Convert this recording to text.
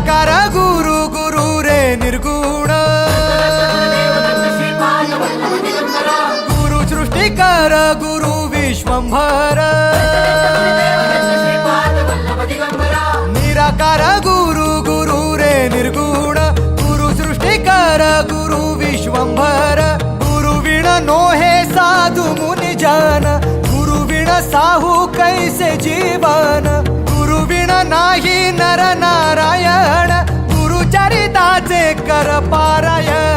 निराकार गुरु गुरु रे निर्गुण गुरु सृष्टिकर गुरु विश्वंभर निराकार गुरु गुरु रे निर्गुण गुरु सृष्टिकर गुरु विश्वंभर गुरु विण नोहे साधु मुनि जन गुरु विण साहू कैसे जीवन गुरु विण नाही नर नारायण गुरु चरिताचे कर पारायण